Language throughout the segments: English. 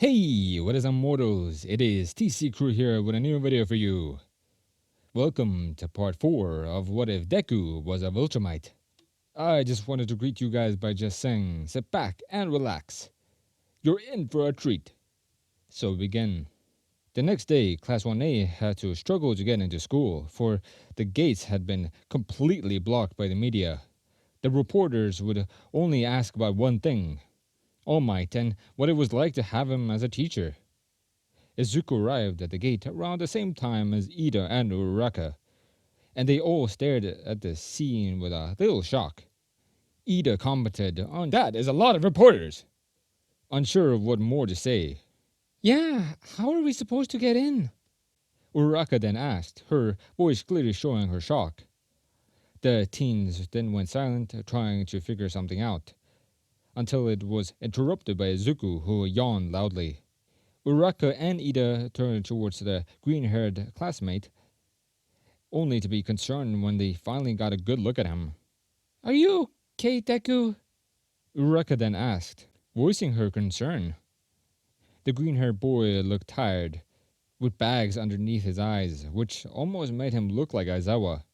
Hey, what is up, mortals? It is TCCrew here with a new video for you. Welcome to part 4 of What If Deku Was a Viltrumite. I just wanted to greet you guys by just saying, sit back and relax. You're in for a treat. So begin. The next day, Class 1A had to struggle to get into school, for the gates had been completely blocked by the media. The reporters would only ask about one thing, All Might, and what it was like to have him as a teacher. Izuku arrived at the gate around the same time as Ida and Uraraka, and they all stared at the scene with a little shock. Ida commented on, "That is a lot of reporters," unsure of what more to say. Yeah, how are we supposed to get in? Uraraka then asked, her voice clearly showing her shock. The teens then went silent, trying to figure something out, until it was interrupted by Izuku, who yawned loudly. Uraraka and Ida turned towards the green-haired classmate, only to be concerned when they finally got a good look at him. Are you okay, Deku? Uraraka then asked, voicing her concern. The green-haired boy looked tired, with bags underneath his eyes, which almost made him look like Aizawa.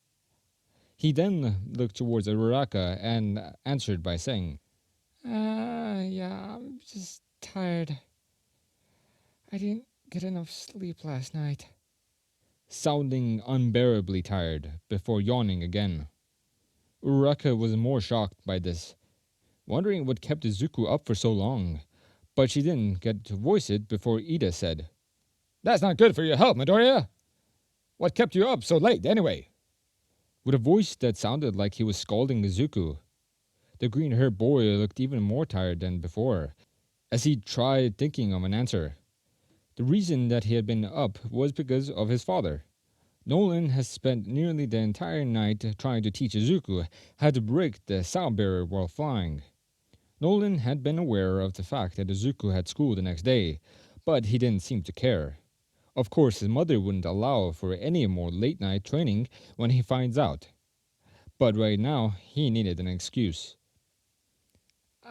He then looked towards Uraraka and answered by saying, Yeah, I'm just tired. I didn't get enough sleep last night. sounding unbearably tired, before yawning again. Uraraka was more shocked by this, wondering what kept Izuku up for so long, but she didn't get to voice it before Ida said, "That's not good for your health, Midoriya. What kept you up so late, anyway?" With a voice that sounded like he was scolding Izuku. The green-haired boy looked even more tired than before, as he tried thinking of an answer. The reason that he had been up was because of his father. Nolan has spent nearly the entire night trying to teach Izuku how to break the sound barrier while flying. Nolan had been aware of the fact that Izuku had school the next day, but he didn't seem to care. Of course, his mother wouldn't allow for any more late-night training when he finds out. But right now, he needed an excuse.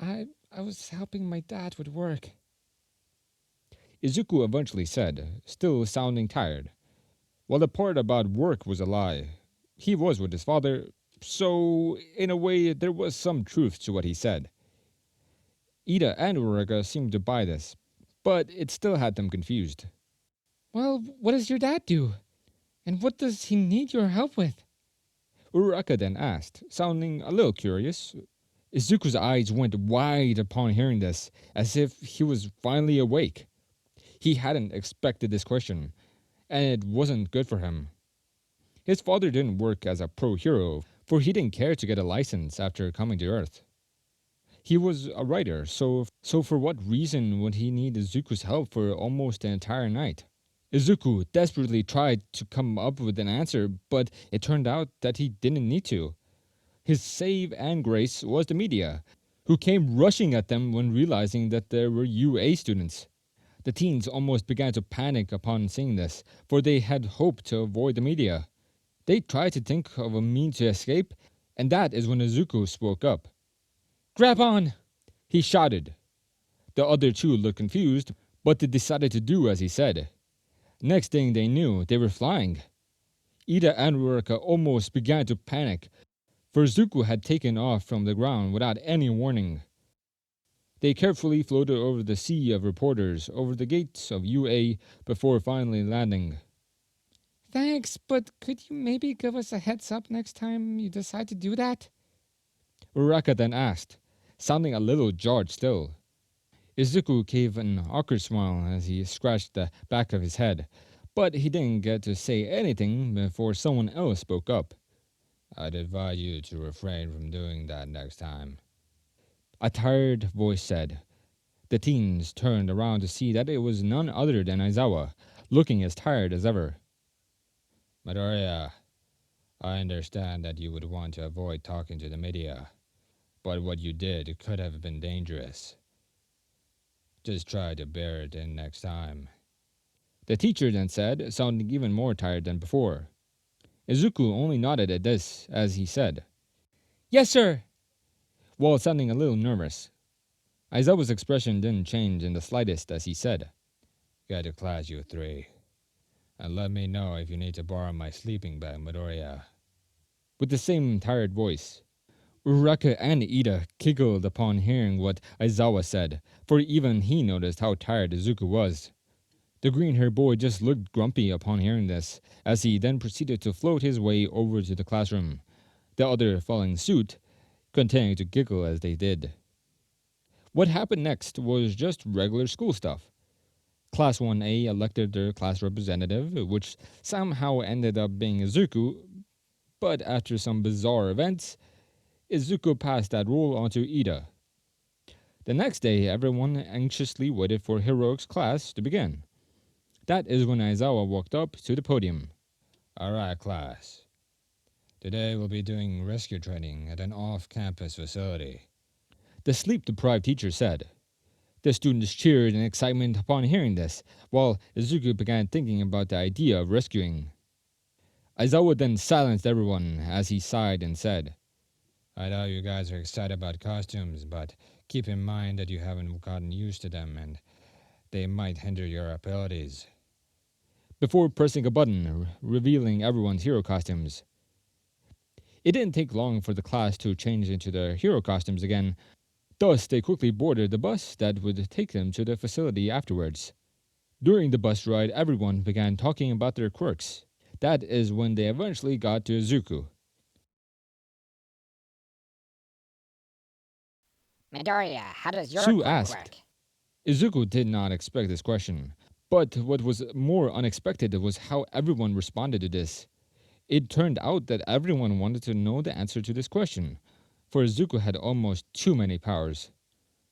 I was helping my dad with work. Izuku eventually said, still sounding tired. Well, the part about work was a lie. He was with his father, so in a way there was some truth to what he said. Ida and Uraraka seemed to buy this, but it still had them confused. Well, what does your dad do? And what does he need your help with? Uraraka then asked, sounding a little curious. Izuku's eyes went wide upon hearing this, as if he was finally awake. He hadn't expected this question, and it wasn't good for him. His father didn't work as a pro hero, for he didn't care to get a license after coming to Earth. He was a writer, so for what reason would he need Izuku's help for almost the entire night? Izuku desperately tried to come up with an answer, but it turned out that he didn't need to. His save and grace was the media, who came rushing at them when realizing that there were UA students. The teens almost began to panic upon seeing this, for they had hoped to avoid the media. They tried to think of a means to escape, and that is when Izuku spoke up. "Grab on!" he shouted. The other two looked confused, but they decided to do as he said. Next thing they knew, they were flying. Ida and Uraraka almost began to panic, for Izuku had taken off from the ground without any warning. They carefully floated over the sea of reporters over the gates of UA before finally landing. Thanks, but could you maybe give us a heads up next time you decide to do that? Uraraka then asked, sounding a little jarred still. Izuku gave an awkward smile as he scratched the back of his head, but he didn't get to say anything before someone else spoke up. "I'd advise you to refrain from doing that next time," a tired voice said. The teens turned around to see that it was none other than Aizawa, looking as tired as ever. "Midoriya, I understand that you would want to avoid talking to the media, but what you did could have been dangerous. Just try to bear it in next time," the teacher then said, sounding even more tired than before. Izuku only nodded at this as he said, "Yes, sir," while sounding a little nervous. Aizawa's expression didn't change in the slightest as he said, "Get to class, you three, and let me know if you need to borrow my sleeping bag, Midoriya." With the same tired voice, Uraraka and Ida giggled upon hearing what Aizawa said, for even he noticed how tired Izuku was. The green-haired boy just looked grumpy upon hearing this, as he then proceeded to float his way over to the classroom, the other following suit, continuing to giggle as they did. What happened next was just regular school stuff. Class 1A elected their class representative, which somehow ended up being Izuku, but after some bizarre events, Izuku passed that role on to Ida. The next day, everyone anxiously waited for Heroic's class to begin. That is when Aizawa walked up to the podium. "Alright, class. Today we'll be doing rescue training at an off-campus facility," the sleep-deprived teacher said. The students cheered in excitement upon hearing this, while Izuku began thinking about the idea of rescuing. Aizawa then silenced everyone as he sighed and said, "I know you guys are excited about costumes, but keep in mind that you haven't gotten used to them and they might hinder your abilities," before pressing a button, revealing everyone's hero costumes. It didn't take long for the class to change into their hero costumes again, thus they quickly boarded the bus that would take them to the facility afterwards. During the bus ride, everyone began talking about their quirks. That is when they eventually got to Izuku. Midoriya, how does your Sue quirk asked. work? Izuku did not expect this question, but what was more unexpected was how everyone responded to this. It turned out that everyone wanted to know the answer to this question, for Izuku had almost too many powers.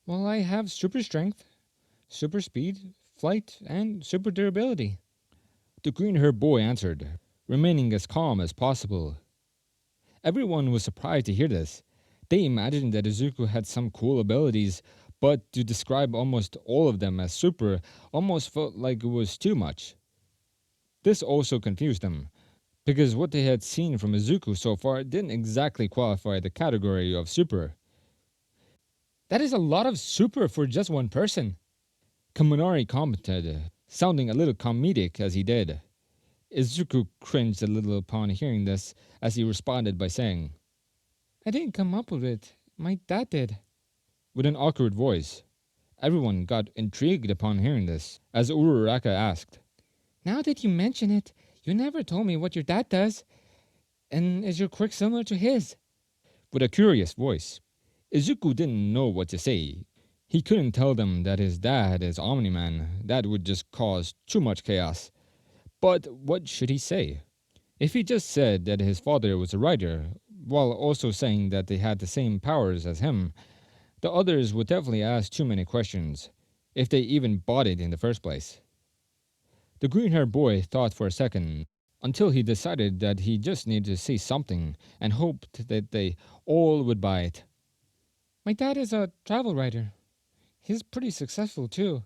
Well, I have super strength, super speed, flight, and super durability. The green-haired boy answered, remaining as calm as possible. Everyone was surprised to hear this. They imagined that Izuku had some cool abilities, but to describe almost all of them as super almost felt like it was too much. This also confused them, because what they had seen from Izuku so far didn't exactly qualify the category of super. That is a lot of super for just one person. Kaminari commented, sounding a little comedic as he did. Izuku cringed a little upon hearing this, as he responded by saying, I didn't come up with it. My dad did. with an awkward voice. Everyone got intrigued upon hearing this, as Uraraka asked, Now that you mention it, you never told me what your dad does. And is your quirk similar to his? with a curious voice. Izuku didn't know what to say. He couldn't tell them that his dad is Omni-Man. That would just cause too much chaos. But what should he say? If he just said that his father was a writer, while also saying that they had the same powers as him, the others would definitely ask too many questions, if they even bought it in the first place. The green-haired boy thought for a second, until he decided that he just needed to say something and hoped that they all would buy it. My dad is a travel writer. He's pretty successful too.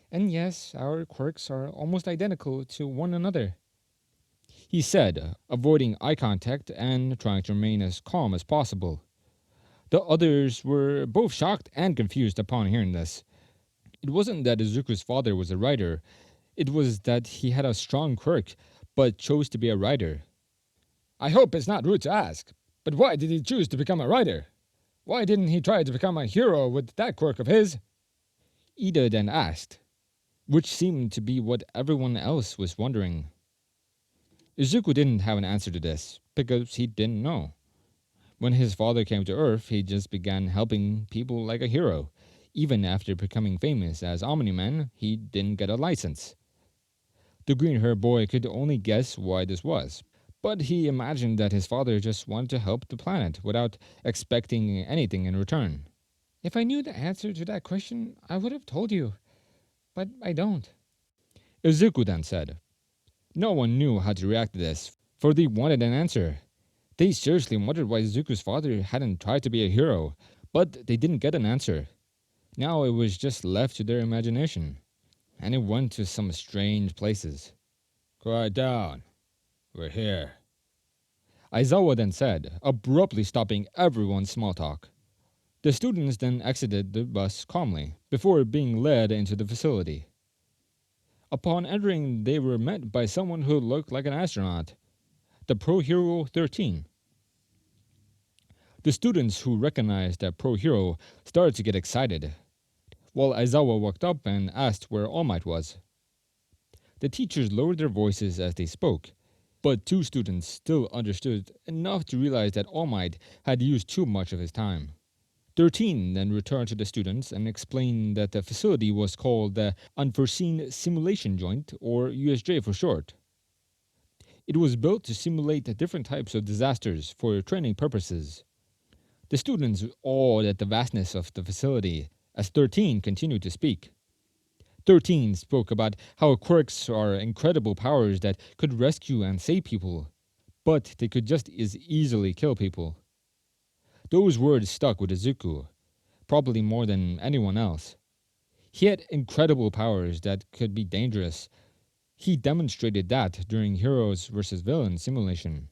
And yes, our quirks are almost identical to one another. He said, avoiding eye contact and trying to remain as calm as possible. The others were both shocked and confused upon hearing this. It wasn't that Izuku's father was a writer, it was that he had a strong quirk, but chose to be a writer. I hope it's not rude to ask, but why did he choose to become a writer? Why didn't he try to become a hero with that quirk of his? Ida then asked, which seemed to be what everyone else was wondering. Izuku didn't have an answer to this, because he didn't know. When his father came to Earth, he just began helping people like a hero. Even after becoming famous as Omni-Man, he didn't get a license. The green-haired boy could only guess why this was, but he imagined that his father just wanted to help the planet without expecting anything in return. If I knew the answer to that question, I would have told you. But I don't. Izuku then said. No one knew how to react to this, for they wanted an answer. They seriously wondered why Izuku's father hadn't tried to be a hero, but they didn't get an answer. Now it was just left to their imagination, and it went to some strange places. Quiet down. We're here. Aizawa then said, abruptly stopping everyone's small talk. The students then exited the bus calmly, before being led into the facility. Upon entering, they were met by someone who looked like an astronaut, the Pro Hero 13. The students who recognized that Pro Hero started to get excited, while Aizawa walked up and asked where All Might was. The teachers lowered their voices as they spoke, but two students still understood enough to realize that All Might had used too much of his time. 13 then returned to the students and explained that the facility was called the Unforeseen Simulation Joint, or USJ for short. It was built to simulate different types of disasters for training purposes. The students awed at the vastness of the facility as 13 continued to speak. 13 spoke about how quirks are incredible powers that could rescue and save people, but they could just as easily kill people. Those words stuck with Izuku, probably more than anyone else. He had incredible powers that could be dangerous. He demonstrated that during Heroes vs. Villains simulation.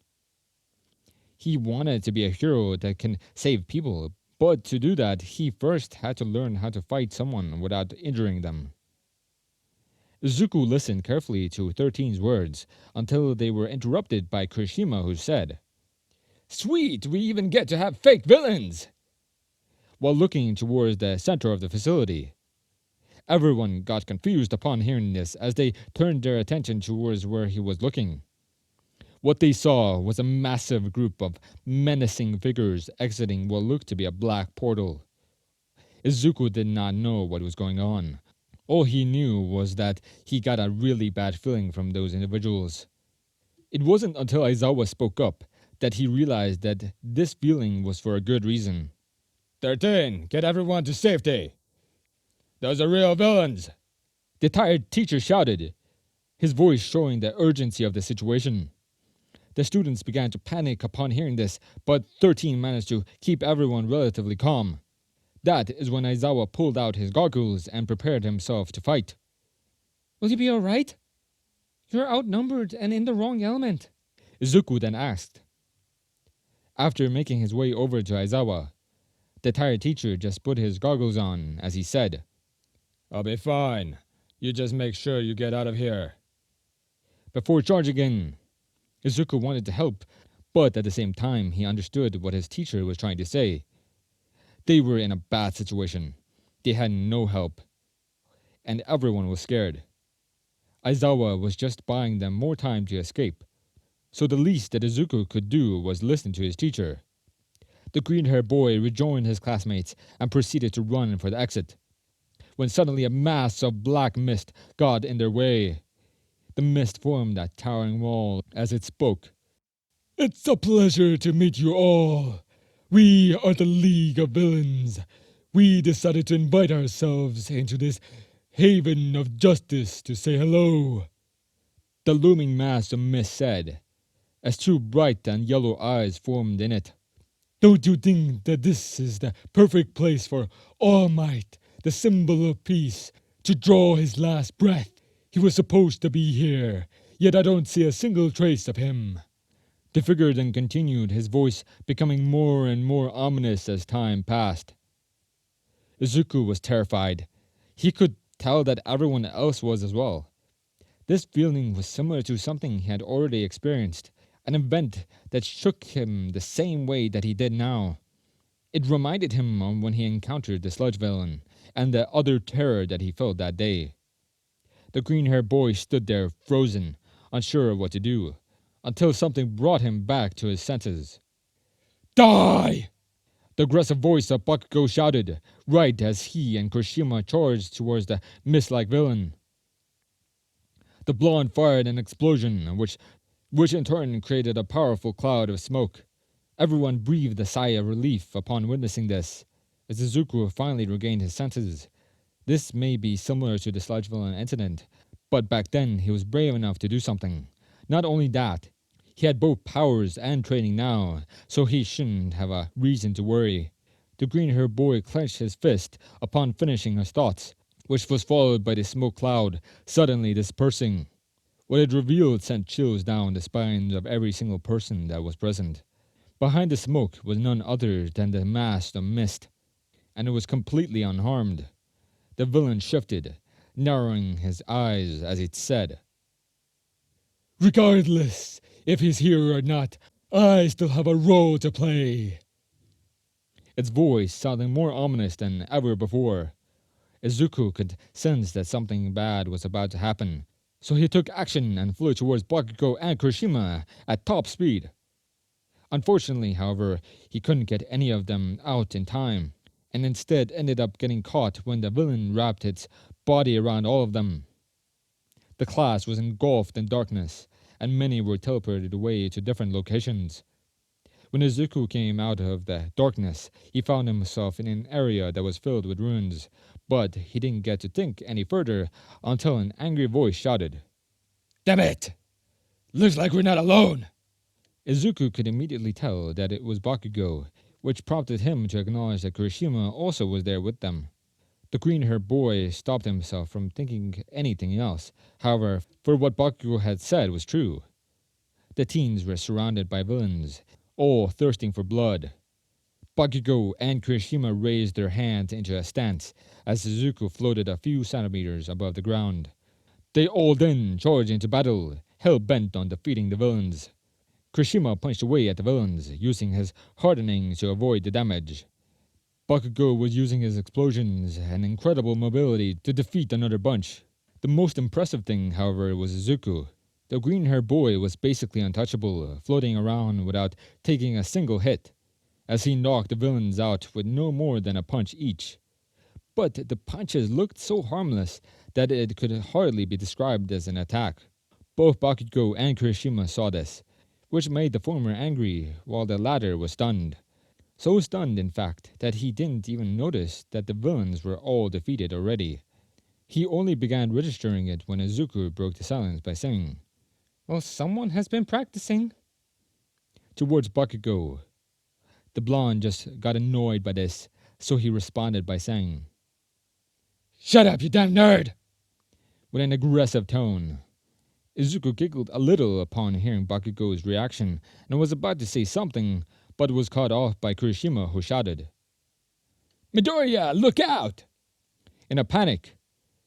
He wanted to be a hero that can save people, but to do that, he first had to learn how to fight someone without injuring them. Izuku listened carefully to 13's words until they were interrupted by Kirishima, who said, "Sweet, we even get to have fake villains!" While looking towards the center of the facility. Everyone got confused upon hearing this as they turned their attention towards where he was looking. What they saw was a massive group of menacing figures exiting what looked to be a black portal. Izuku did not know what was going on. All he knew was that he got a really bad feeling from those individuals. It wasn't until Aizawa spoke up that he realized that this feeling was for a good reason. 13, get everyone to safety! Those are real villains! The tired teacher shouted, his voice showing the urgency of the situation. The students began to panic upon hearing this, but 13 managed to keep everyone relatively calm. That is when Aizawa pulled out his goggles and prepared himself to fight. Will you be all right? You're outnumbered and in the wrong element. Izuku then asked. After making his way over to Aizawa, the tired teacher just put his goggles on as he said, "I'll be fine. You just make sure you get out of here." Before charging in, Izuku wanted to help, but at the same time he understood what his teacher was trying to say. They were in a bad situation. They had no help, and everyone was scared. Aizawa was just buying them more time to escape, so the least that Izuku could do was listen to his teacher. The green-haired boy rejoined his classmates and proceeded to run for the exit, when suddenly a mass of black mist got in their way. The mist formed a towering wall as it spoke. "It's a pleasure to meet you all. We are the League of Villains. We decided to invite ourselves into this haven of justice to say hello," the looming mass of mist said, as two bright and yellow eyes formed in it. "Don't you think that this is the perfect place for All Might, the symbol of peace, to draw his last breath? He was supposed to be here, yet I don't see a single trace of him." The figure then continued, his voice becoming more and more ominous as time passed. Izuku was terrified. He could tell that everyone else was as well. This feeling was similar to something he had already experienced, an event that shook him the same way that he did now. It reminded him of when he encountered the sludge villain and the other terror that he felt that day. The green-haired boy stood there frozen, unsure of what to do, until something brought him back to his senses. "Die!" The aggressive voice of Bakugo shouted, right as he and Kirishima charged towards the mist-like villain. The blonde fired an explosion, which in turn created a powerful cloud of smoke. Everyone breathed a sigh of relief upon witnessing this, as Izuku finally regained his senses. This may be similar to the sludge villain incident, but back then he was brave enough to do something. Not only that, he had both powers and training now, so he shouldn't have a reason to worry. The green-haired boy clenched his fist upon finishing his thoughts, which was followed by the smoke cloud suddenly dispersing. What it revealed sent chills down the spines of every single person that was present. Behind the smoke was none other than the mass of mist. and it was completely unharmed. The villain shifted, narrowing his eyes as it said, Regardless if he's here or not, I still have a role to play. its voice sounding more ominous than ever before. Izuku could sense that something bad was about to happen, so he took action and flew towards Bakugo and Kurishima at top speed. Unfortunately, however, he couldn't get any of them out in time, and instead ended up getting caught when the villain wrapped its body around all of them. The class was engulfed in darkness, and many were teleported away to different locations. When Izuku came out of the darkness, he found himself in an area that was filled with ruins, but he didn't get to think any further until an angry voice shouted, Damn it! Looks like we're not alone. Izuku could immediately tell that it was Bakugo, which prompted him to acknowledge that Kurishima also was there with them. The green-haired boy stopped himself from thinking anything else, however, for what Bakugo had said was true. The teens were surrounded by villains, all thirsting for blood. Bakugo and Kurishima raised their hands into a stance as Izuku floated a few centimeters above the ground. They all then charged into battle, hell-bent on defeating the villains. Kurishima punched away at the villains, using his hardening to avoid the damage. Bakugo was using his explosions and incredible mobility to defeat another bunch. The most impressive thing, however, was Izuku. The green-haired boy was basically untouchable, floating around without taking a single hit, as he knocked the villains out with no more than a punch each. But the punches looked so harmless that it could hardly be described as an attack. Both Bakugo and Kurishima saw this, which made the former angry, while the latter was stunned. So stunned, in fact, that he didn't even notice that the villains were all defeated already. He only began registering it when Izuku broke the silence by saying, Well, someone has been practicing. Towards Bakugo. The blonde just got annoyed by this, so he responded by saying, Shut up, you damn nerd! with an aggressive tone. Izuku giggled a little upon hearing Bakugo's reaction and was about to say something, but was cut off by Kurishima, who shouted, Midoriya, look out! In a panic,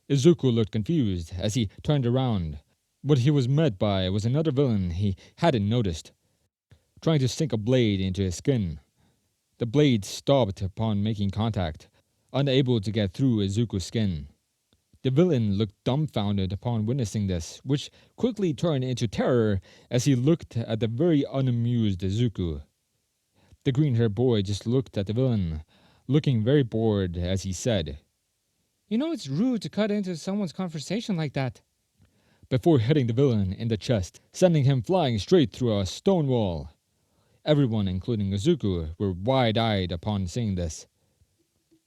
Izuku looked confused as he turned around. What he was met by was another villain he hadn't noticed, trying to sink a blade into his skin. The blade stopped upon making contact, unable to get through Izuku's skin. The villain looked dumbfounded upon witnessing this, which quickly turned into terror as he looked at the very unamused Izuku. The green-haired boy just looked at the villain, looking very bored as he said, You know it's rude to cut into someone's conversation like that. before hitting the villain in the chest, sending him flying straight through a stone wall. Everyone, including Izuku, were wide-eyed upon seeing this.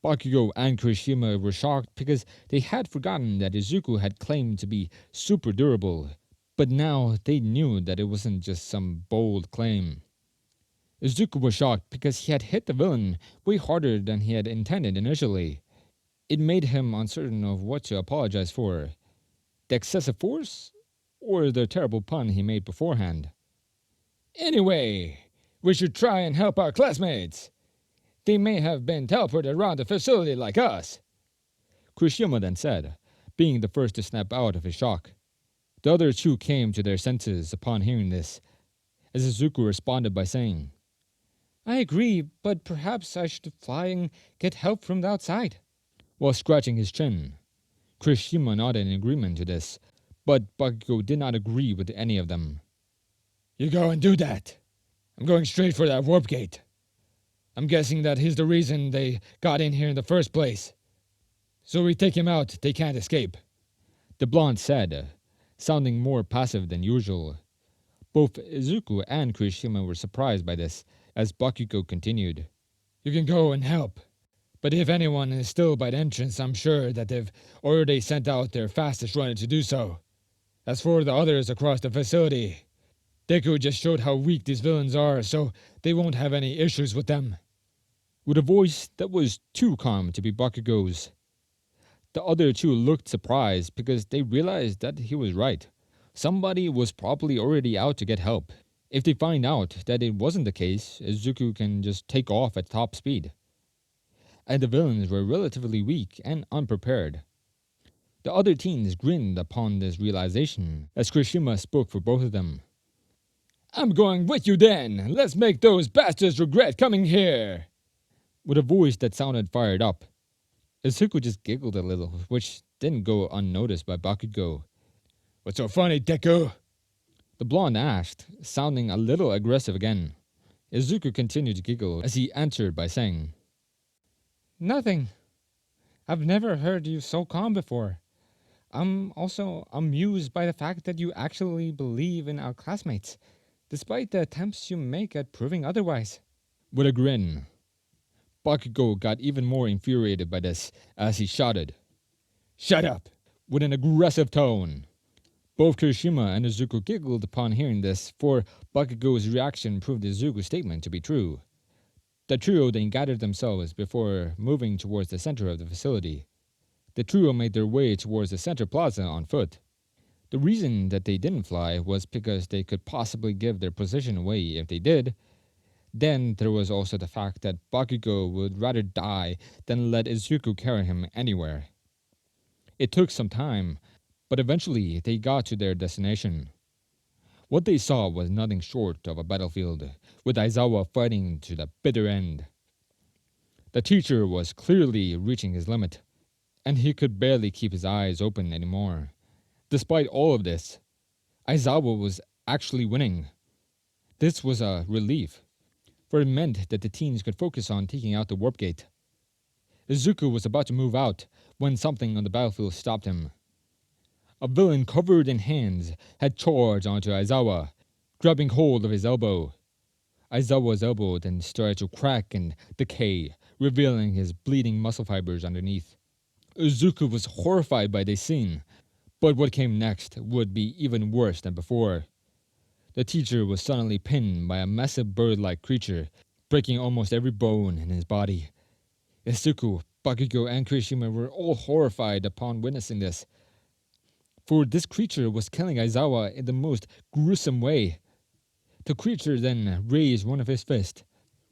Bakugo and Kurishima were shocked because they had forgotten that Izuku had claimed to be super durable, but now they knew that it wasn't just some bold claim. Izuku was shocked because he had hit the villain way harder than he had intended initially. It made him uncertain of what to apologize for, the excessive force or the terrible pun he made beforehand. Anyway, we should try and help our classmates. They may have been teleported around the facility like us. Kurishima then said, being the first to snap out of his shock. The other two came to their senses upon hearing this, as Izuku responded by saying, I agree, but perhaps I should fly and get help from the outside. while scratching his chin. Kurishima nodded in agreement to this, but Bakugo did not agree with any of them. You go and do that. I'm going straight for that warp gate. I'm guessing that he's the reason they got in here in the first place. So we take him out, they can't escape. The blonde said, sounding more passive than usual. Both Izuku and Kurishima were surprised by this, as Bakugo continued. You can go and help. But if anyone is still by the entrance, I'm sure that they've already sent out their fastest runner to do so. As for the others across the facility, Deku just showed how weak these villains are, so they won't have any issues with them. With a voice that was too calm to be Bakugo's. The other two looked surprised because they realized that he was right. Somebody was probably already out to get help. If they find out that it wasn't the case, Izuku can just take off at top speed. and the villains were relatively weak and unprepared. The other teens grinned upon this realization as Kirishima spoke for both of them. I'm going with you then! Let's make those bastards regret coming here! With a voice that sounded fired up. Izuku just giggled a little, which didn't go unnoticed by Bakugo. What's so funny, Deku? The blonde asked, sounding a little aggressive again. Izuku continued to giggle as he answered by saying, Nothing. I've never heard you so calm before. I'm also amused by the fact that you actually believe in our classmates, despite the attempts you make at proving otherwise. With a grin. Bakugo got even more infuriated by this as he shouted, Shut up! With an aggressive tone. Both Kirishima and Izuku giggled upon hearing this, for Bakugo's reaction proved Izuku's statement to be true. The trio then gathered themselves before moving towards the center of the facility. The trio made their way towards the center plaza on foot. The reason that they didn't fly was because they could possibly give their position away if they did. Then there was also the fact that Bakugo would rather die than let Izuku carry him anywhere. It took some time, but eventually they got to their destination. What they saw was nothing short of a battlefield, with Aizawa fighting to the bitter end. The teacher was clearly reaching his limit, and he could barely keep his eyes open anymore. Despite all of this, Aizawa was actually winning. This was a relief, for it meant that the teens could focus on taking out the warp gate. Izuku was about to move out when something on the battlefield stopped him. A villain covered in hands had charged onto Aizawa, grabbing hold of his elbow. Aizawa's elbow then started to crack and decay, revealing his bleeding muscle fibers underneath. Izuku was horrified by this scene, but what came next would be even worse than before. The teacher was suddenly pinned by a massive bird-like creature, breaking almost every bone in his body. Izuku, Bakugo, and Kirishima were all horrified upon witnessing this, for this creature was killing Aizawa in the most gruesome way. The creature then raised one of his fists,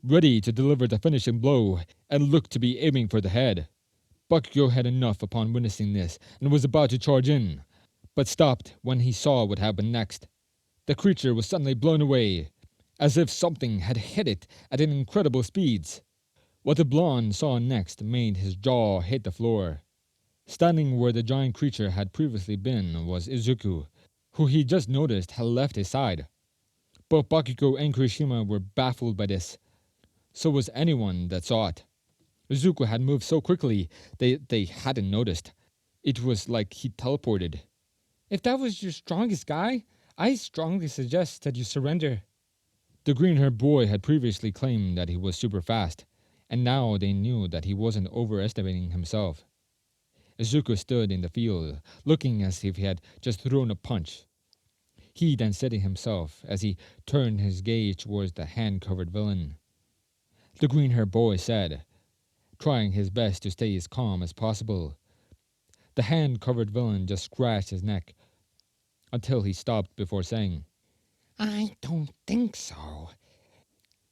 ready to deliver the finishing blow, and looked to be aiming for the head. Bakugo had enough upon witnessing this and was about to charge in, but stopped when he saw what happened next. The creature was suddenly blown away, as if something had hit it at an incredible speeds. What the blonde saw next made his jaw hit the floor. Standing where the giant creature had previously been was Izuku, who he just noticed had left his side. Both Bakugo and Kirishima were baffled by this. So was anyone that saw it. Izuku had moved so quickly they hadn't noticed. It was like he teleported. If that was your strongest guy, I strongly suggest that you surrender. The green-haired boy had previously claimed that he was super fast, and now they knew that he wasn't overestimating himself. Izuku stood in the field, looking as if he had just thrown a punch. He then steadied himself as he turned his gaze towards the hand-covered villain. The green-haired boy said, trying his best to stay as calm as possible. The hand-covered villain just scratched his neck until he stopped before saying, I don't think so.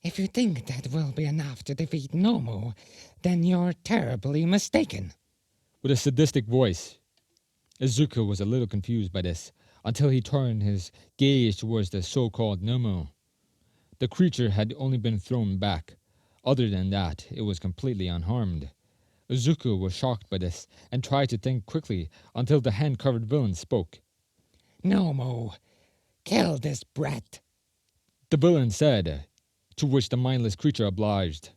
If you think that will be enough to defeat Nomu, then you're terribly mistaken. with a sadistic voice. Izuku was a little confused by this until he turned his gaze towards the so-called Nomu. The creature had only been thrown back. Other than that, it was completely unharmed. Izuku was shocked by this and tried to think quickly until the hand-covered villain spoke. Nomu, kill this brat. The villain said, to which the mindless creature obliged.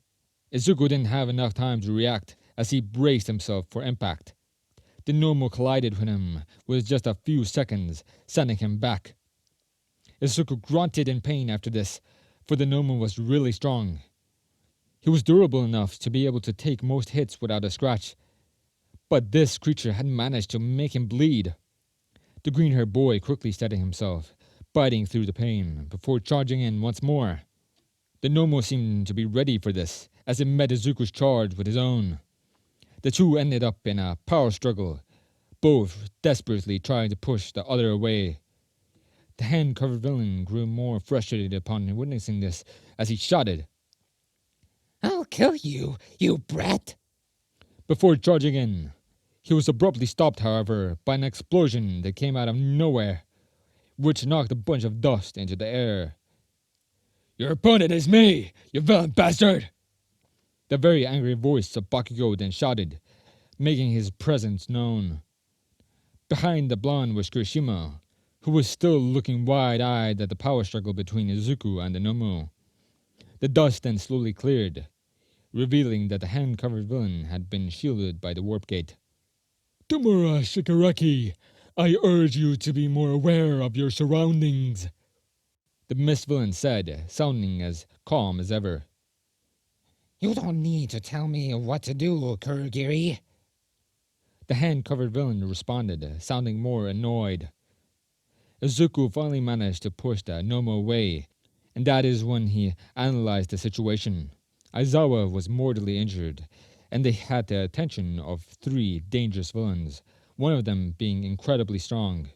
Izuku didn't have enough time to react as he braced himself for impact. The Nomu collided with him with just a few seconds, sending him back. Izuku grunted in pain after this, for the Nomu was really strong. He was durable enough to be able to take most hits without a scratch, but this creature had managed to make him bleed. The green-haired boy quickly steadied himself, biting through the pain, before charging in once more. The Nomu seemed to be ready for this, as it met Izuku's charge with his own. The two ended up in a power struggle, both desperately trying to push the other away. The hand-covered villain grew more frustrated upon witnessing this as he shouted, I'll kill you, you brat. before charging in. He was abruptly stopped, however, by an explosion that came out of nowhere, which knocked a bunch of dust into the air. Your opponent is me, you villain bastard! The very angry voice of Bakugo then shouted, making his presence known. Behind the blonde was Kirishima, who was still looking wide-eyed at the power struggle between Izuku and the Nomu. The dust then slowly cleared, revealing that the hand-covered villain had been shielded by the warp gate. Tomura Shigaraki, I urge you to be more aware of your surroundings, the mist villain said, sounding as calm as ever. You don't need to tell me what to do, Kurogiri. The hand-covered villain responded, sounding more annoyed. Izuku finally managed to push the Nomu away, and that is when he analyzed the situation. Aizawa was mortally injured, and they had the attention of 3 dangerous villains, one of them being incredibly strong.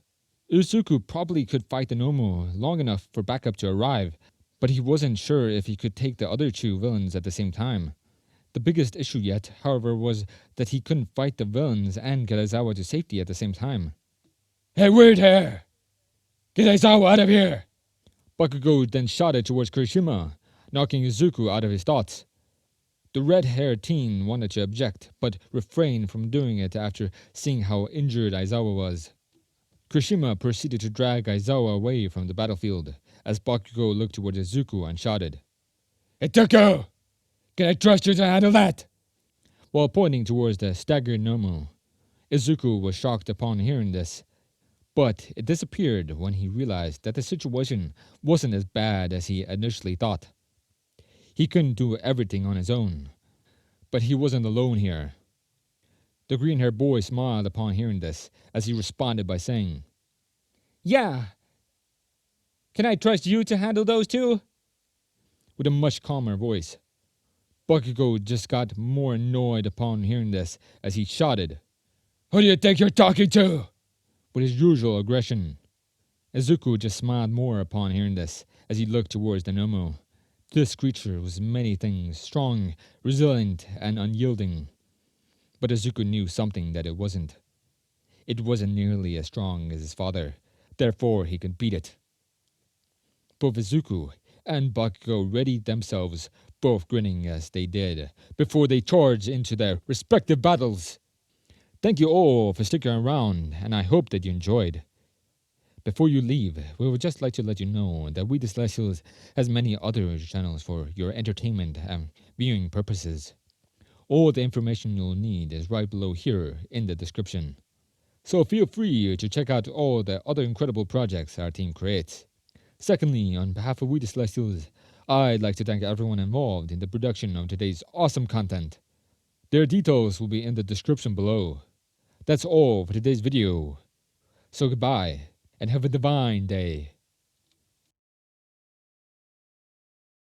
Izuku probably could fight the Nomu long enough for backup to arrive, but he wasn't sure if he could take the other 2 villains at the same time. The biggest issue yet, however, was that he couldn't fight the villains and get Aizawa to safety at the same time. Hey, weird hair! Get Aizawa out of here! Bakugo then shouted towards Kirishima, knocking Izuku out of his thoughts. The red-haired teen wanted to object, but refrained from doing it after seeing how injured Aizawa was. Kirishima proceeded to drag Aizawa away from the battlefield, as Bakugo looked toward Izuku and shouted, Hey, Deku! Can I trust you to handle that? While pointing towards the staggered Nomu. Izuku was shocked upon hearing this, but it disappeared when he realized that the situation wasn't as bad as he initially thought. He couldn't do everything on his own, but he wasn't alone here. The green-haired boy smiled upon hearing this, as he responded by saying, Yeah. Can I trust you to handle those 2? With a much calmer voice. Bakugo just got more annoyed upon hearing this, as he shouted, Who do you think you're talking to? With his usual aggression. Izuku just smiled more upon hearing this, as he looked towards the Nomu. This creature was many things, strong, resilient, and unyielding. But Izuku knew something that it wasn't. It wasn't nearly as strong as his father, therefore he could beat it. Both Izuku and Bakugo readied themselves, both grinning as they did, before they charged into their respective battles. Thank you all for sticking around, and I hope that you enjoyed. Before you leave, we would just like to let you know that We the Celestials has many other channels for your entertainment and viewing purposes. All the information you'll need is right below here in the description. So feel free to check out all the other incredible projects our team creates. Secondly, on behalf of We the Celestials, I'd like to thank everyone involved in the production of today's awesome content. Their details will be in the description below. That's all for today's video. So goodbye, and have a divine day.